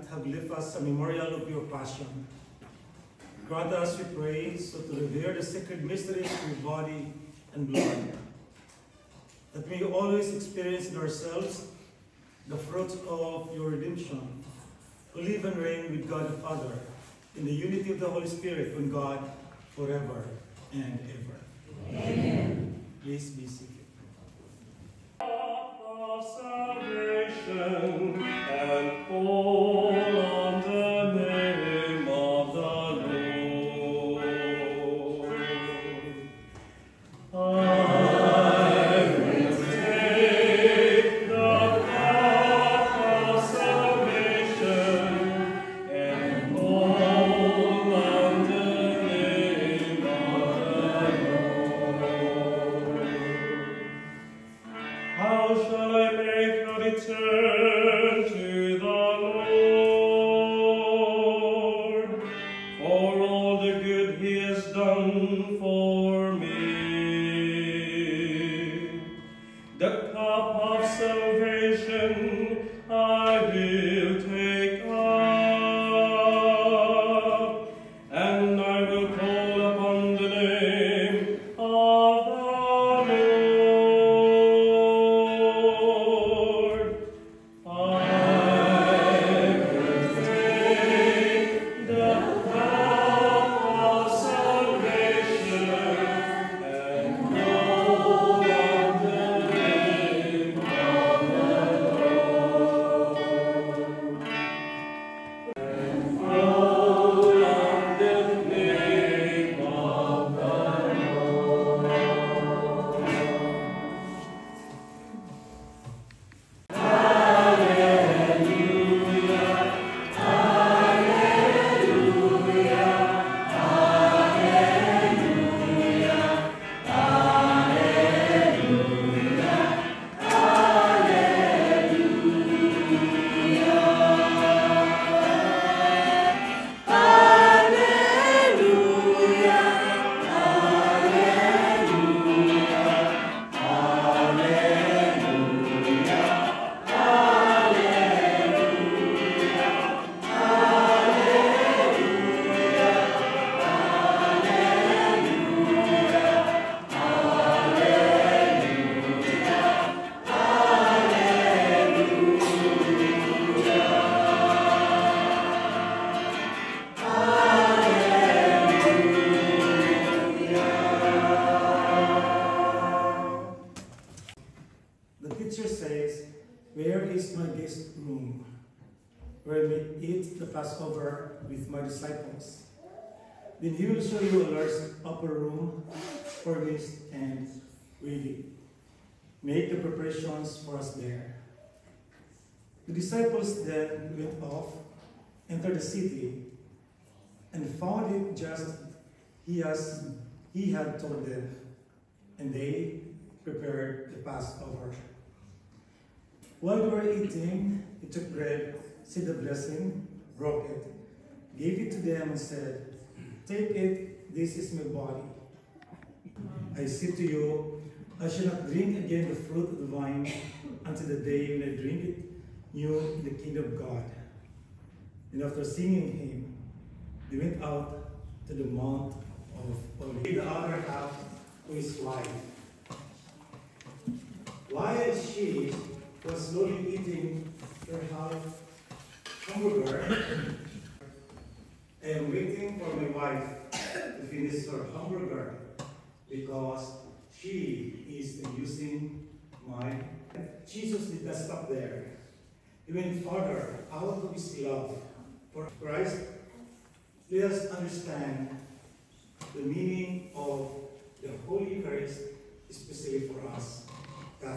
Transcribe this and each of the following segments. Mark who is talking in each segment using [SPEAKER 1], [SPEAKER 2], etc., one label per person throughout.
[SPEAKER 1] Have left us a memorial of your passion. Grant us, we pray, so to revere the sacred mysteries of your body and blood, that we always experience in ourselves the fruits of your redemption, who live and reign with God the Father, in the unity of the Holy Spirit, one God, forever and ever. Amen. Please be seated.
[SPEAKER 2] Of salvation and all on the name of the Lord. I will take the path of salvation and all on the name of the Lord. How shall I make a return to
[SPEAKER 1] eat the Passover with my disciples. Then he will show you a large upper room, furnished and ready. Make the preparations for us there." The disciples then went off, entered the city, and found it just as he had told them, and they prepared the Passover. While they were eating, he took bread, said the blessing, broke it, gave it to them, and said, "Take it, this is my body. I say to you, I shall not drink again the fruit of the vine until the day when I drink it new in the kingdom of God." And after singing him, they went out to the Mount of Olives. The other half to his wife. While she was slowly eating her half hamburger, I am waiting for my wife to finish her hamburger because she is using my. Jesus did not stop there. He went further out of his love for Christ. Let us understand the meaning of the Holy Eucharist, especially for us. May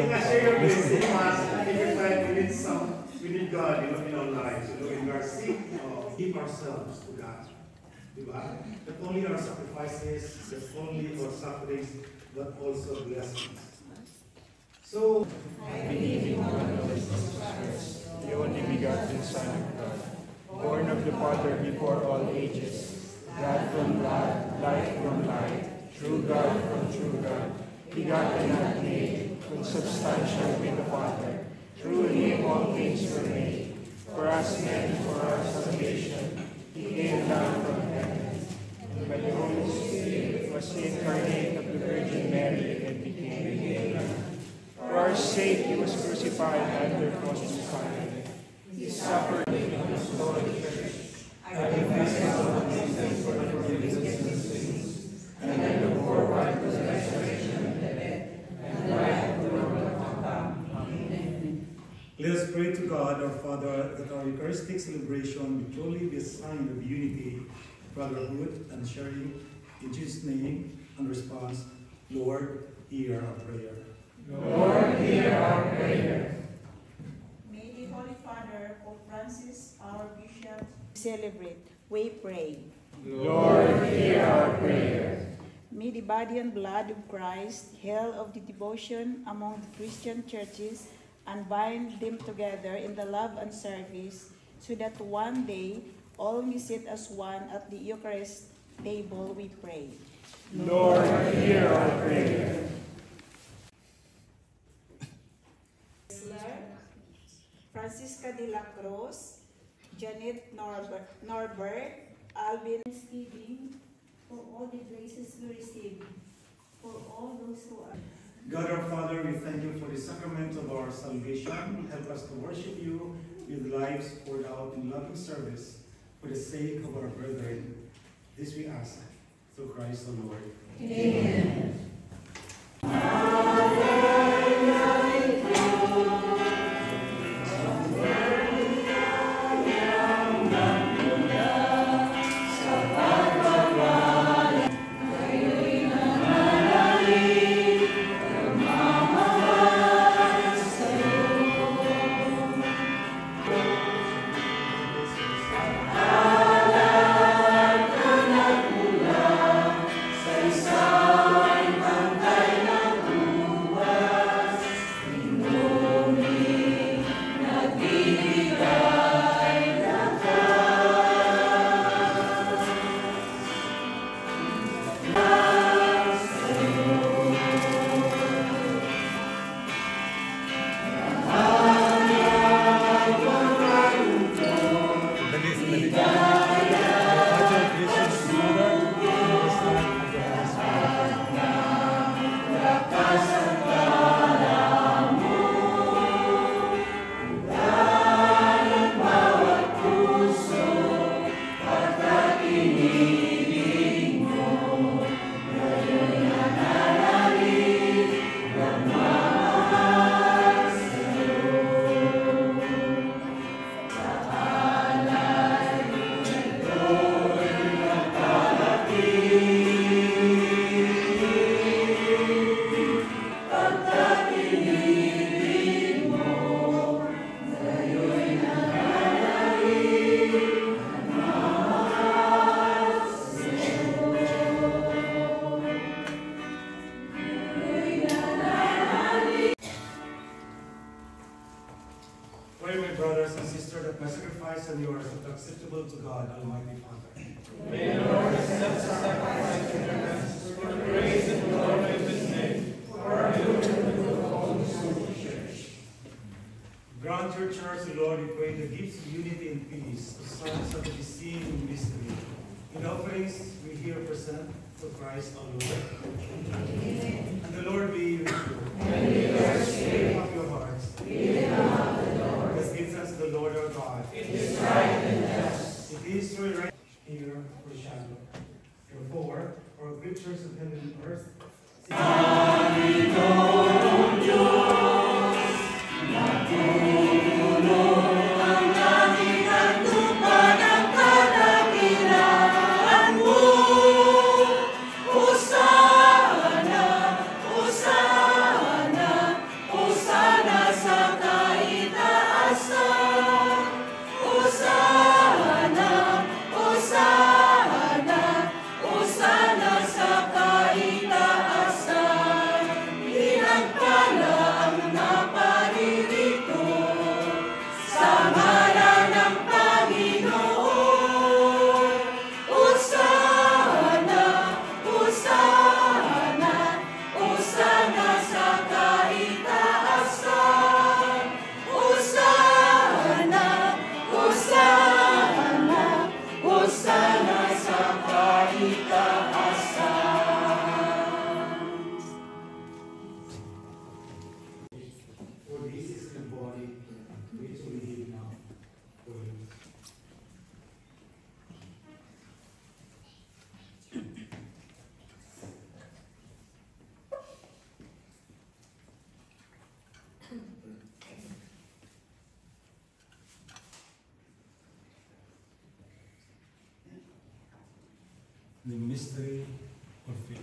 [SPEAKER 1] I share your blessing, every time we need God in our lives. When we are sick, give ourselves to God. Not only our sacrifices, not only our sufferings, but also blessings. So,
[SPEAKER 3] I believe in one Lord Jesus Christ,
[SPEAKER 2] the only begotten Son of God, born of the Father before all ages, God from God, light from light, true God from true God, begotten not made, consubstantial with the Father. Through him all things were made. For us men, for our salvation, he came down from heaven, and by the Holy Spirit was incarnate of the Virgin Mary and became human. For our sake he was crucified under Pontius Pilate. He suffered and was Lord Church. I confess all these things for the forgiveness of sins, and I look forward to the resurrection of the dead and the life of the world to come. Amen.
[SPEAKER 1] let us pray to God, our Father, that our Eucharistic celebration will truly be a sign of unity, brotherhood, and sharing. In Jesus' name and response, Lord, hear our prayer.
[SPEAKER 2] Lord, hear our prayer.
[SPEAKER 3] May the Holy Father, Pope Francis, our Bishop, celebrate. We pray.
[SPEAKER 2] Lord, hear our prayer.
[SPEAKER 3] May the body and blood of Christ, held of the devotion among the Christian churches, and bind them together in the love and service, so that one day all may sit as one at the Eucharist table, we pray.
[SPEAKER 2] Lord, hear our prayer.
[SPEAKER 3] Francisca de la Cruz, Janet Norbert, Alvin.
[SPEAKER 4] Thanksgiving for all the graces we receive, for all those who are.
[SPEAKER 1] God our Father, we thank you for the sacrament of our salvation. Help us to worship you with lives poured out in loving service for the sake of our brethren. This we ask through Christ the Lord.
[SPEAKER 4] Amen.
[SPEAKER 2] Sa
[SPEAKER 1] my brothers and sisters, that my sacrifice and yours are acceptable to God, Almighty Father.
[SPEAKER 2] May the Lord accept the sacrifice of your hands for the praise and glory of his name, for our good and the good of all his holy church.
[SPEAKER 1] Grant your church, O Lord, we pray, the gifts of unity and peace, the sons of the seen in mystery. In offerings we here present to Christ our Lord. Amen. And the Lord be with you. And with your spirit. Lift up your hearts. We lift them up to the Lord. Let's give thanks to the Lord our God. It is right and just. It is through right here for shadow. Therefore, our scriptures of heaven and earth. The mystery of faith.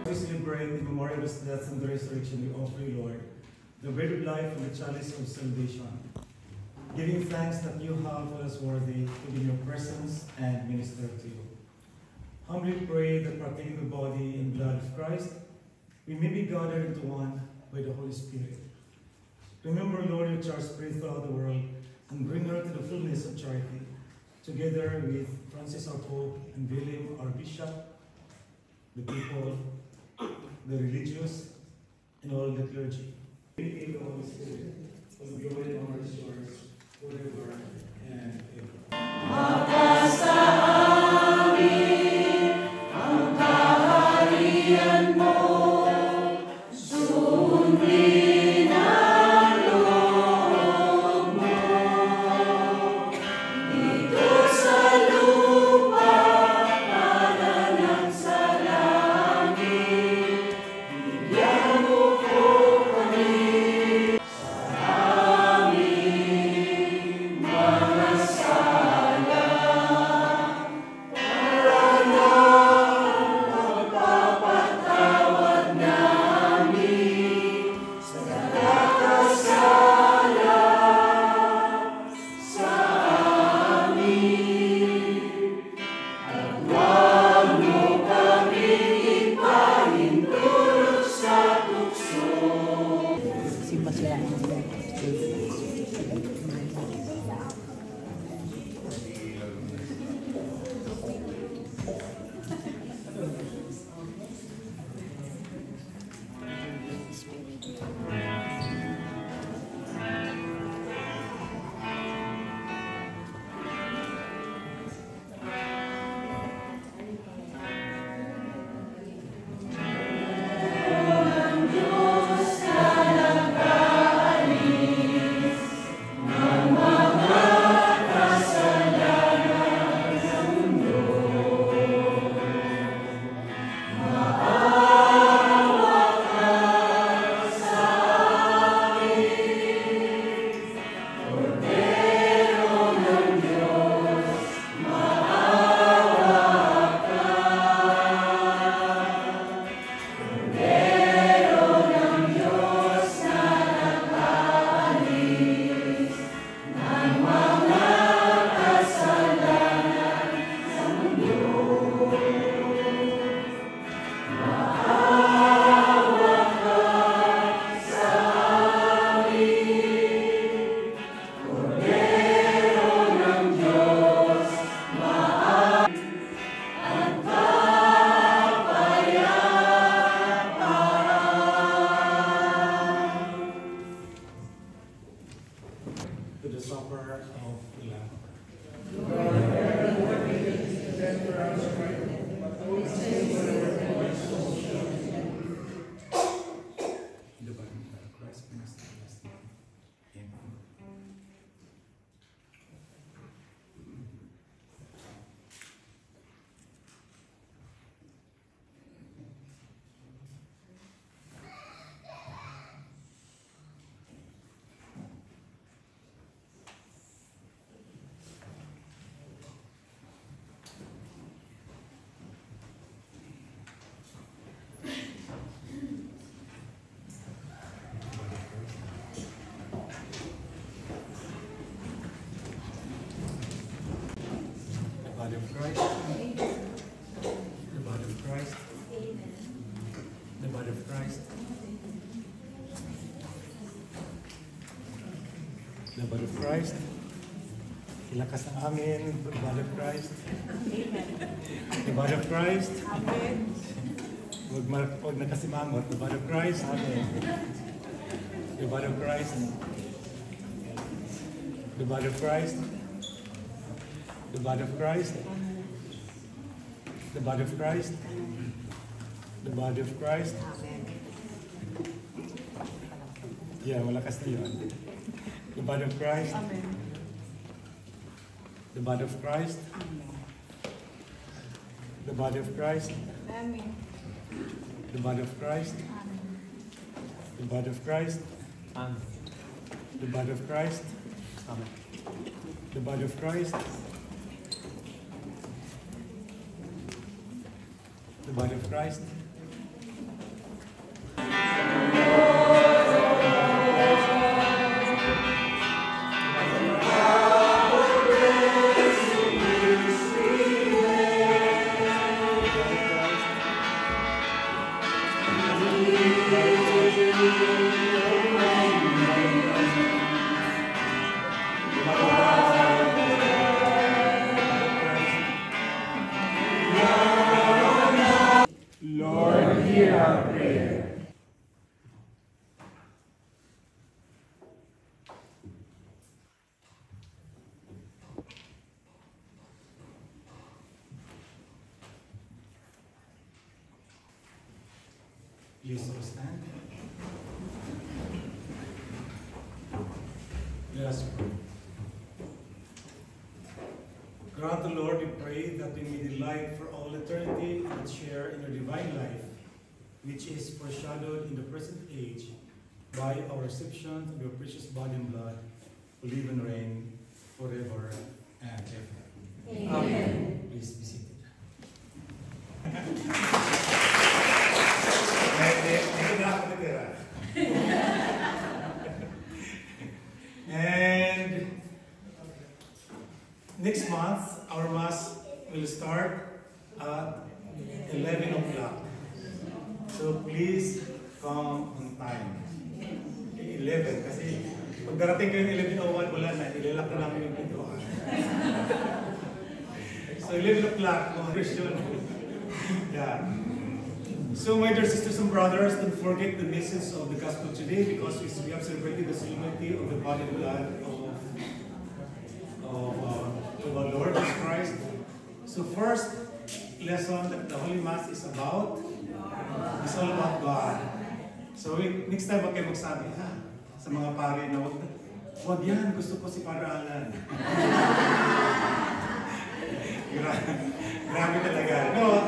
[SPEAKER 1] We celebrate the memorial of his death and the resurrection. We offer you, Lord, the bread of life and the chalice of salvation, giving thanks that you have for us worthy to be in your presence and minister to you. Humbly pray that partaking the body and blood of Christ, we may be gathered into one by the Holy Spirit. Remember, Lord, your church spread throughout the world and bring her to the fullness of charity, together with Francis our Pope and William our Bishop, the people, the religious, and all the clergy. In the Holy Spirit, for the glory and honor is yours, forever and ever.
[SPEAKER 5] Amen.
[SPEAKER 1] power of the Lamb. The body of Christ brings us everlasting life. Amen. The body of Christ. The body of Christ. The body of Christ. The body of Christ. Ilakas ng amin. The body of Christ. The body of Christ.
[SPEAKER 3] Amen.
[SPEAKER 1] Huwag nakasimangot. The body of Christ. The body of Christ. The body of Christ. The body of Christ. The body of Christ. The body of Christ. Yeah, malakas na yun. The body of Christ.
[SPEAKER 3] Amen.
[SPEAKER 1] The body of Christ. The body of Christ.
[SPEAKER 3] Amen.
[SPEAKER 1] The body of Christ. The body of Christ. The body of Christ. The body of Christ. The body of Christ.
[SPEAKER 2] Lord, hear our prayer.
[SPEAKER 1] Please all stand. Let us pray. Grant the Lord, we pray, that we may delight for all eternity and share in your divine life, which is foreshadowed in the present age by our reception of your precious body and blood, who live and reign forever and ever.
[SPEAKER 4] Amen.
[SPEAKER 1] Please be seated. And next month, our Mass will start at 11 o'clock. So please come on time. Okay, 11. Kasi pag darating kayo ng 11:01, wala na. Ilalak na namin yung pintuan. So 11 o'clock, mga Christian. Yeah. So my dear sisters and brothers, don't forget the message of the gospel today, because we have celebrated the solemnity of the body and blood of our Lord Jesus Christ. So first lesson that the Holy Mass is about, is all about God. So next time wag kayo magsabi sa mga pare na wag yan, gusto ko si Padre Alan. Grabe talaga. No,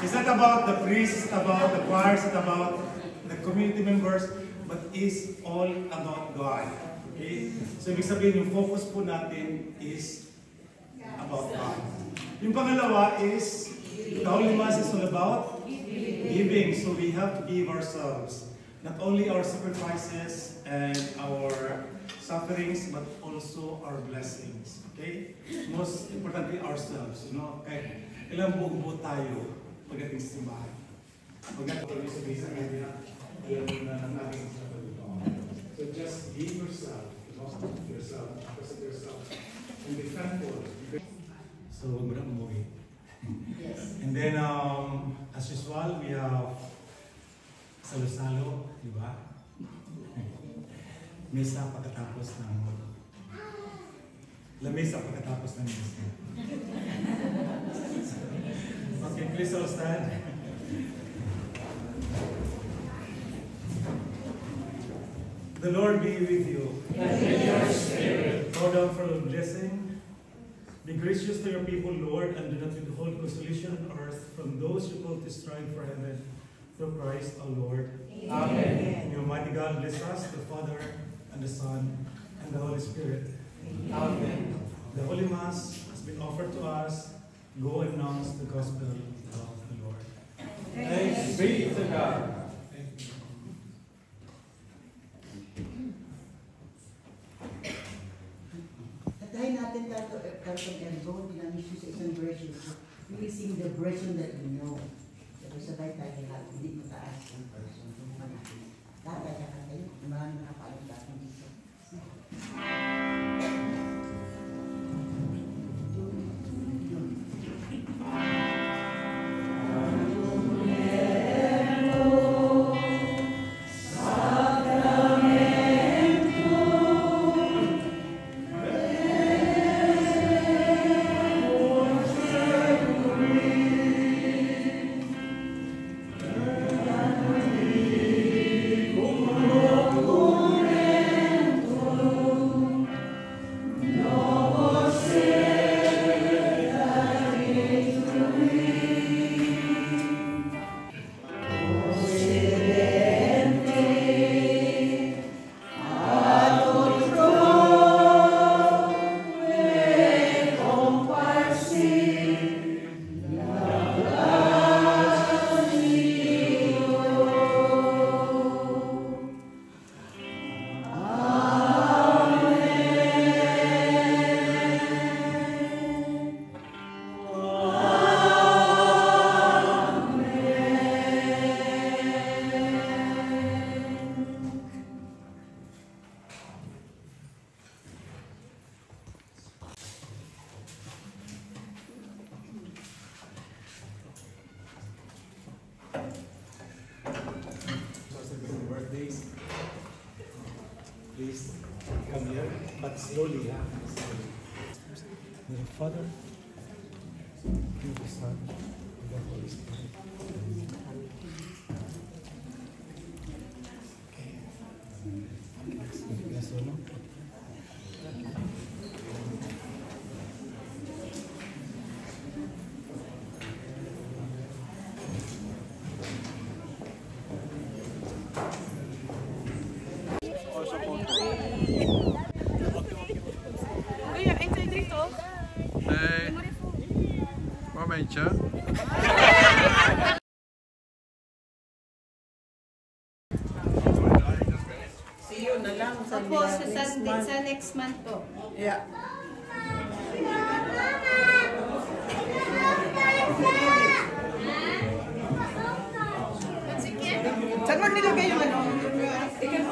[SPEAKER 1] it's not about the priests, it's about the choirs, it's about the community members, but it's all about God. Okay? So ibig sabihin, yung focus po natin is about God. Yung pangalawa is, the Holy Mass is all about giving. So we have to give ourselves. Not only our sacrifices and our sufferings, but also our blessings. Okay? Most importantly, ourselves. You know, kahit ilang buo tayo pagdating sa simbahan. Pagdating tayo sa bisa, alam mo na ng ating sasagot. So just give yourself, present yourself, and be thankful. So, huwag mo na umuwi.
[SPEAKER 4] Yes.
[SPEAKER 1] And then, as usual, we have salo-salo, di ba? Misa pagkatapos ng lamesa pagkatapos ng misa. Okay, please all stand. The Lord be with you.
[SPEAKER 2] And with your spirit.
[SPEAKER 1] Pour down for a blessing. Be gracious to your people, Lord, and do not withhold consolation on earth from those who call to strive for heaven, through Christ our Lord.
[SPEAKER 2] Amen.
[SPEAKER 1] May Almighty God bless us, the Father, and the Son, and the Holy Spirit.
[SPEAKER 2] Amen.
[SPEAKER 1] The Holy Mass has been offered to us. Go and announce the gospel of the Lord.
[SPEAKER 2] Thanks be to God.
[SPEAKER 5] Tatayin natin tayo Carlton Ergo, dinamisyo sa isang version. We will sing the version that we know. Pero sabay tayo lahat, hindi mataas ang version. Tumpa natin. Lahat tayo tayo, maraming nakapaalam natin dito.
[SPEAKER 1] Birthdays. Please come here, but slowly, yeah. Slowly. The Father, the Son, and the Holy Spirit. Okay. Yes or no?
[SPEAKER 6] Kuya, enjoy dito.
[SPEAKER 7] Nee, momentje.
[SPEAKER 5] See you na lang sa
[SPEAKER 6] Opo, sa next month po.
[SPEAKER 5] Yeah. Saan mo nilagay yung ano? Ikaw,